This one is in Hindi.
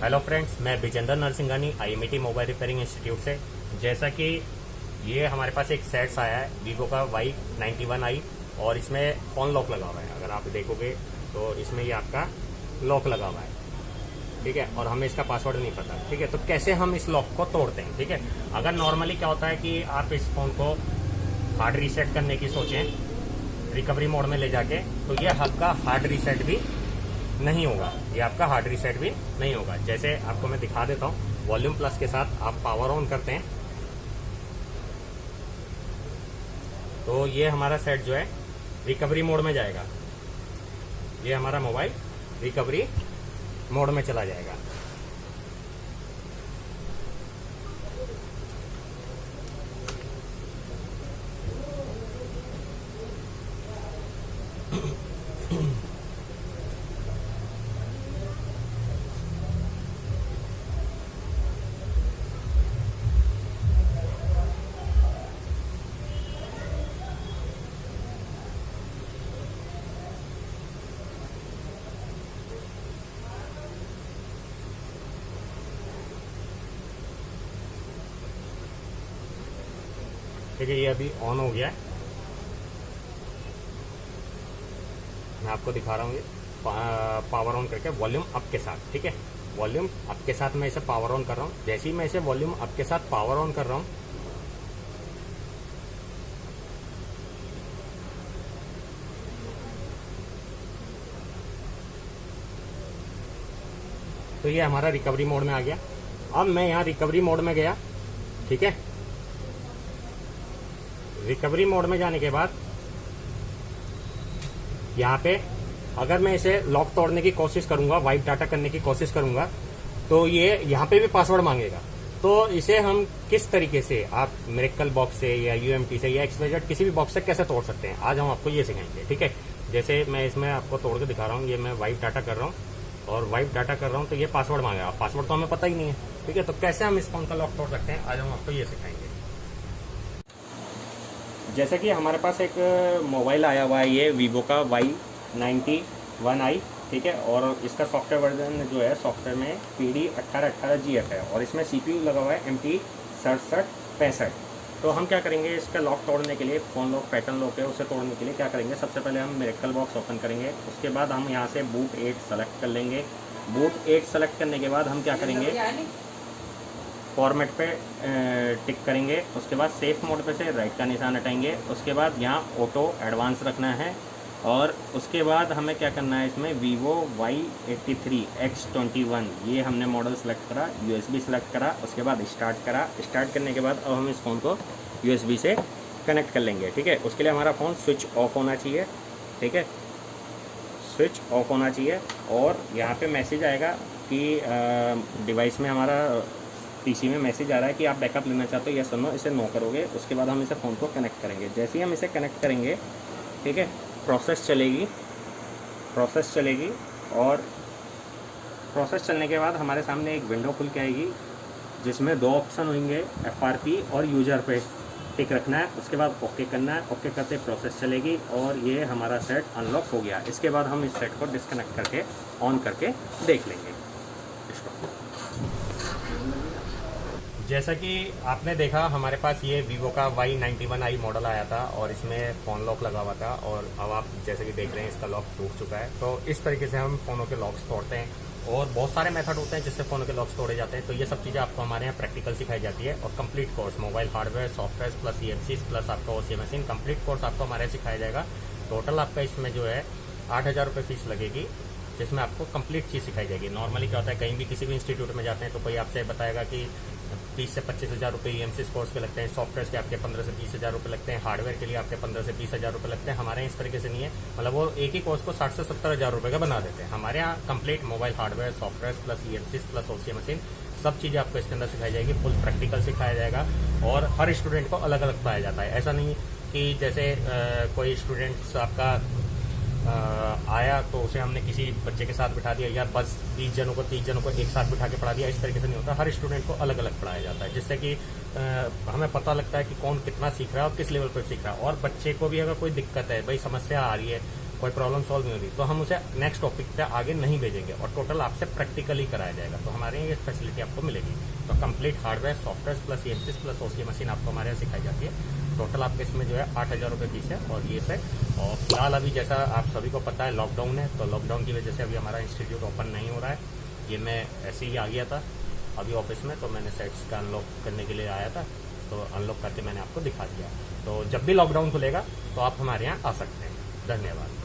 हेलो फ्रेंड्स, मैं Vijendra Narsinghani IMT mobile repairing institute से। जैसा कि ये हमारे पास एक सेट्स आया है वीवो का Y91i और इसमें फोन लॉक लगा हुआ है। अगर आप देखोगे तो इसमें ये आपका लॉक लगा हुआ है, ठीक है, और हमें इसका पासवर्ड नहीं पता, ठीक है। तो कैसे हम इस लॉक को तोड़ते हैं, ठीक है। अगर नॉर्मली क्या होता है कि आप इस फोन को हार्ड रीसेट करने की सोचें रिकवरी मोड में ले जाके, तो ये आपका हार्ड रीसेट भी नहीं होगा, ये आपका हार्ड रीसेट भी नहीं होगा। जैसे आपको मैं दिखा देता हूँ, वॉल्यूम प्लस के साथ आप पावर ऑन करते हैं तो ये हमारा सेट जो है रिकवरी मोड में जाएगा। ये हमारा मोबाइल रिकवरी मोड में चला जाएगा। ठीक है, ये अभी ऑन हो गया है। मैं आपको दिखा रहा हूँ ये पावर ऑन करके वॉल्यूम अप के साथ, ठीक है। वॉल्यूम अप के साथ मैं इसे पावर ऑन कर रहा हूँ। जैसे ही मैं इसे वॉल्यूम अप के साथ पावर ऑन कर रहा हूँ तो ये हमारा रिकवरी मोड में आ गया। अब मैं यहाँ रिकवरी मोड में गया, ठीक है। रिकवरी मोड में जाने के बाद यहाँ पे अगर मैं इसे लॉक तोड़ने की कोशिश करूंगा, वाइप डाटा करने की कोशिश करूंगा, तो ये यहाँ पे भी पासवर्ड मांगेगा। तो इसे हम किस तरीके से, आप मिरेकल बॉक्स से या UMT से या XYZ किसी भी बॉक्स से कैसे तोड़ सकते हैं, आज हम आपको ये सिखाएंगे, ठीक है। जैसे मैं इसमें आपको तोड़ के दिखा रहा हूँ। ये मैं वाइप डाटा कर रहा हूँ और वाइप डाटा कर रहा हूँ तो ये पासवर्ड मांगेगा। पासवर्ड तो हमें पता ही नहीं है, ठीक है। तो कैसे हम इस फोन का लॉक तोड़ सकते हैं, आज हम आपको ये सिखाएंगे। जैसे कि हमारे पास एक मोबाइल आया हुआ है, ये वीवो का Y91i, ठीक है। और इसका सॉफ्टवेयर वर्जन जो है, सॉफ्टवेयर में PD1818GF है और इसमें CPU लगा हुआ है MT6765। तो हम क्या करेंगे, इसका लॉक तोड़ने के लिए, फोन लॉक पैटर्न लॉक है उसे तोड़ने के लिए क्या करेंगे, सबसे पहले हम मिरेकल बॉक्स ओपन करेंगे। उसके बाद हम यहाँ से बूट 8 सेलेक्ट कर लेंगे। बूट 8 सेलेक्ट करने के बाद हम क्या करेंगे, फॉर्मेट पे टिक करेंगे। उसके बाद सेफ मोड पे से राइट का निशान हटाएंगे। उसके बाद यहाँ ऑटो एडवांस रखना है और उसके बाद हमें क्या करना है, इसमें वीवो Y83X21 ये हमने मॉडल सेलेक्ट करा, USB सेलेक्ट करा। उसके बाद स्टार्ट करा। स्टार्ट करने के बाद अब हम इस फ़ोन को USB से कनेक्ट कर लेंगे, ठीक है। उसके लिए हमारा फ़ोन स्विच ऑफ होना चाहिए, ठीक है, स्विच ऑफ होना चाहिए। और यहाँ पे मैसेज आएगा कि डिवाइस में हमारा PC में मैसेज आ रहा है कि आप बैकअप लेना चाहते हो, यस और नो, इसे नो करोगे। उसके बाद हम इसे फ़ोन को कनेक्ट करेंगे। जैसे ही हम इसे कनेक्ट करेंगे, ठीक है, प्रोसेस चलेगी और प्रोसेस चलने के बाद हमारे सामने एक विंडो खुल के आएगी जिसमें 2 ऑप्शन होंगे, FRP और यूजर पे टिक रखना है। उसके बाद ओके करना है। ओके करते प्रोसेस चलेगी और ये हमारा सेट अनलॉक हो गया। इसके बाद हम इस सेट को डिस्कनेक्ट करके ऑन करके देख लेंगे इसको। जैसा कि आपने देखा, हमारे पास ये वीवो का Y91i मॉडल आया था और इसमें फ़ोन लॉक लगा हुआ था और अब आप जैसे कि देख रहे हैं इसका लॉक टूट चुका है। तो इस तरीके से हम फ़ोनों के लॉक्स तोड़ते हैं और बहुत सारे मेथड होते हैं जिससे फ़ोनों के लॉक्स तोड़े जाते हैं। तो ये सब चीज़ें आपको हमारे यहाँ प्रैक्टिकल सिखाई जाती है और complete course mobile hardware software plus EMC plus आपका OC मशीन कंप्लीट कोर्स आपको हमारे यहाँ सिखाया जाएगा। टोटल आपका इसमें जो है 8,000 रुपये फीस लगेगी, जिसमें आपको कंप्लीट चीज़ सिखाई जाएगी। नॉर्मली क्या होता है, कहीं भी किसी भी इंस्टीट्यूट में जाते हैं तो कोई आपसे बताएगा कि 30 से 25,000 रुपये EMC कोर्स के लगते हैं, सॉफ्टवेयर के आपके 15 से 20,000 रुपये लगते हैं, हार्डवेयर के लिए आपके 15 से 20,000 रुपये लगते हैं। हमारे यहाँ इस तरीके से नहीं है, मतलब वो एक ही कोर्स को 60 से 70,000 रुपये का बना देते हैं। हमारे यहाँ complete mobile hardware software plus EMC plus OC machine सब चीज़ें आपको इसके अंदर सिखाई जाएगी। फुल प्रैक्टिकल सिखाया जाएगा और हर स्टूडेंट को अलग अलग पढ़ाया जाता है। ऐसा नहीं कि जैसे कोई स्टूडेंट्स आपका आया तो उसे हमने किसी बच्चे के साथ बिठा दिया या बस 30 जनों को एक साथ बिठा के पढ़ा दिया, इस तरीके से नहीं होता। हर स्टूडेंट को अलग अलग पढ़ाया जाता है, जिससे कि हमें पता लगता है कि कौन कितना सीख रहा है और किस लेवल पर सीख रहा है। और बच्चे को भी अगर कोई दिक्कत है, भाई समस्या आ रही है कोई प्रॉब्लम सॉल्व नहीं होती तो हम उसे नेक्स्ट टॉपिक पे आगे नहीं भेजेंगे और टोटल आपसे प्रैक्टिकली कराया जाएगा। तो हमारे यहाँ ये फैसिलिटी आपको मिलेगी। तो complete hardware, software plus EMCs plus OCA machine आपको हमारे यहाँ सिखाई जाती है। टोटल आपके इसमें जो है 8,000 रुपये फीस है और ये है। और फिलहाल अभी जैसा आप सभी को पता है लॉकडाउन है, तो लॉकडाउन की वजह से अभी हमारा इंस्टीट्यूट ओपन नहीं हो रहा है। ये मैं ऐसे ही आ गया था अभी ऑफिस में, तो मैंने सेट्स का अनलॉक करने के लिए आया था, तो अनलॉक करके मैंने आपको दिखा दिया। तो जब भी लॉकडाउन खुलेगा तो आप हमारे यहाँ आ सकते हैं। धन्यवाद।